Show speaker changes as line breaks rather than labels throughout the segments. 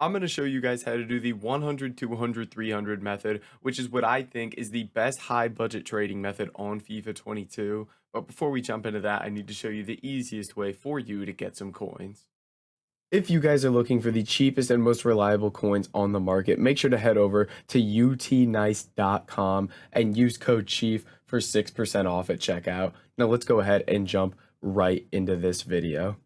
I'm going to show you guys how to do the 100, 200, 300 method, which is what I think is the best high budget trading method on FIFA 22. But before we jump into that, I need to show you the easiest way for you to get some coins. If you guys are looking for the cheapest and most reliable coins on the market, make sure to head over to utnice.com and use code CHIEF for 6% off at checkout. Now let's go ahead and jump right into this video.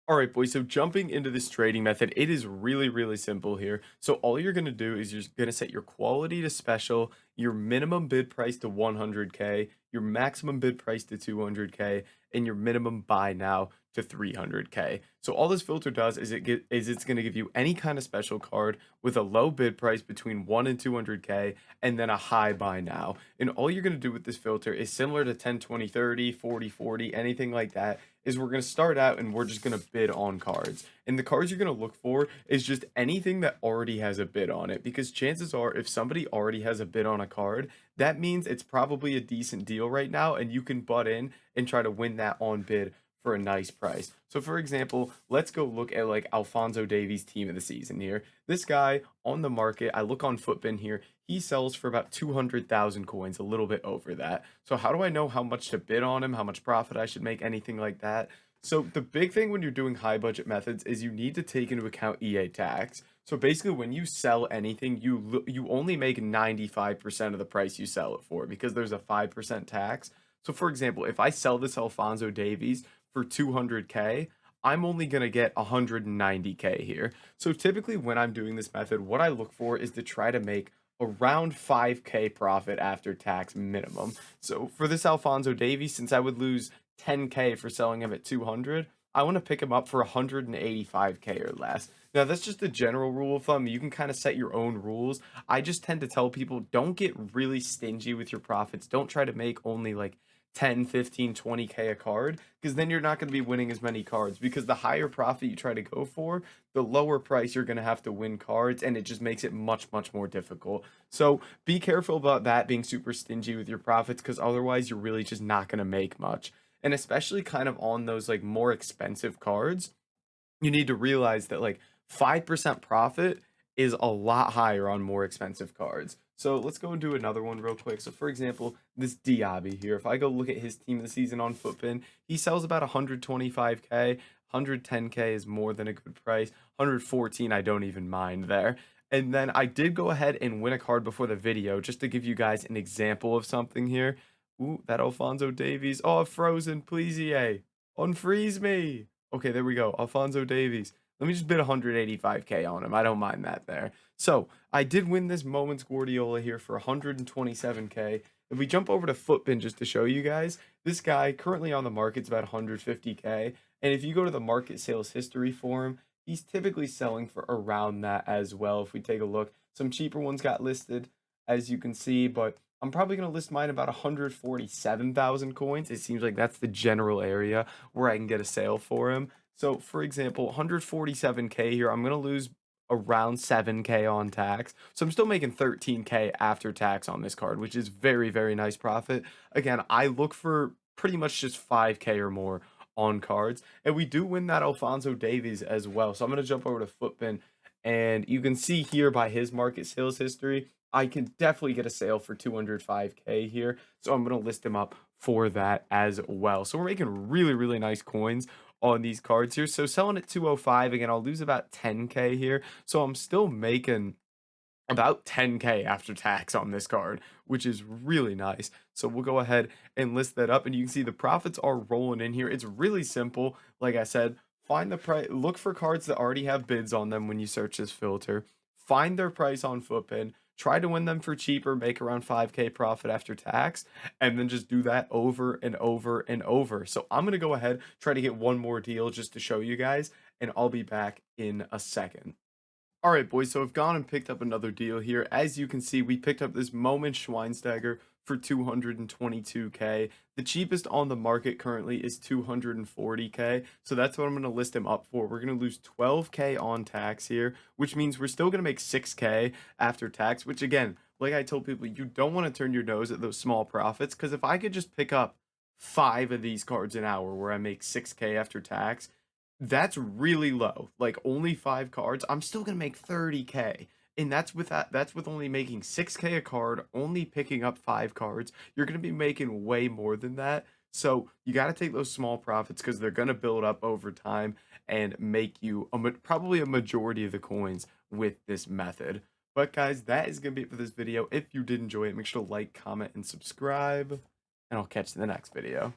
All right, boys. So jumping into this trading method, it is really, really simple here. So all you're going to do is you're going to set your quality to special, your minimum bid price to 100K, your maximum bid price to 200K, and your minimum buy now to 300K. So all this filter does is it's going to give you any kind of special card with a low bid price between 1 and 200K and then a high buy now. And all you're going to do with this filter is similar to 10, 20, 30, 40, 40, anything like that, is we're going to start out and we're just going to bid on cards. And the cards you're going to look for is just anything that already has a bid on it, because chances are if somebody already has a bid on a card, that means it's probably a decent deal right now and you can butt in and try to win that on bid for a nice price. So for example, let's go look at like Alphonso Davies' team of the season here. This guy on the market, I look on Footbin here, he sells for about 200,000 coins, a little bit over that. So how do I know how much to bid on him, how much profit I should make, anything like that? So the big thing when you're doing high budget methods is you need to take into account EA tax. So basically when you sell anything, you only make 95% of the price you sell it for, because there's a 5% tax. So for example, if I sell this Alphonso Davies for 200K, I'm only going to get 190K here. So typically when I'm doing this method, what I look for is to try to make around 5K profit after tax minimum. So for this Alphonso Davies, since I would lose 10K for selling him at 200, I want to pick him up for 185K or less. Now, that's just a general rule of thumb. You can kind of set your own rules. I just tend to tell people, don't get really stingy with your profits. Don't try to make only like 10, 15, 20K a card, because then you're not going to be winning as many cards, because the higher profit you try to go for, the lower price you're going to have to win cards, and it just makes it much, much more difficult. So be careful about that, being super stingy with your profits, because otherwise you're really just not going to make much. And especially kind of on those like more expensive cards, you need to realize that like 5% profit is a lot higher on more expensive cards. So let's go and do another one real quick. So for example, this Diaby here, if I go look at his team of the season on Footpin, he sells about 125K, 110K is more than a good price, 114 I don't even mind there. And then I did go ahead and win a card before the video just to give you guys an example of something here. Ooh, that Alphonso Davies. Oh, frozen, please EA. Unfreeze me. Okay, there we go. Alphonso Davies. Let me just bid 185K on him. I don't mind that there. So I did win this Moments Guardiola here for 127K. If we jump over to Footbin just to show you guys, this guy currently on the market's about 150K. And if you go to the market sales history for him, he's typically selling for around that as well. If we take a look, some cheaper ones got listed, as you can see, but I'm probably going to list mine about 147,000 coins. It seems like that's the general area where I can get a sale for him. So, for example, 147K here, I'm going to lose around 7K on tax. So I'm still making 13K after tax on this card, which is very, very nice profit. Again, I look for pretty much just 5K or more on cards. And we do win that Alphonso Davies as well. So I'm going to jump over to Footbin, and you can see here by his market sales history, I can definitely get a sale for 205K here. So I'm going to list him up for that as well. So we're making really, really nice coins on these cards here. So selling at 205, again, I'll lose about 10K here. So I'm still making about 10K after tax on this card, which is really nice. So we'll go ahead and list that up, and you can see the profits are rolling in here. It's really simple. Like I said, find the price, look for cards that already have bids on them when you search this filter, find their price on Footpin, try to win them for cheaper, make around 5K profit after tax, and then just do that over and over and over. So I'm going to go ahead, try to get one more deal just to show you guys, and I'll be back in a second. All right, boys, so I've gone and picked up another deal here. As you can see, we picked up this Moment Schweinsteiger for 222K. The cheapest on the market currently is 240K, so that's what I'm going to list him up for. We're going to lose 12K on tax here, which means we're still going to make 6K after tax, which again, like I told people, you don't want to turn your nose at those small profits, because if I could just pick up 5 of these cards an hour where I make 6K after tax, That's really low, like, only 5 cards, I'm still gonna make 30K, and that's with only making 6K a card, only picking up 5 cards. You're gonna be making way more than that, so you gotta take those small profits because 'cause they're gonna build up over time and make you probably a majority of the coins with this method. But guys, that is gonna be it for this video. If you did enjoy it, make sure to like, comment, and subscribe, and I'll catch you in the next video.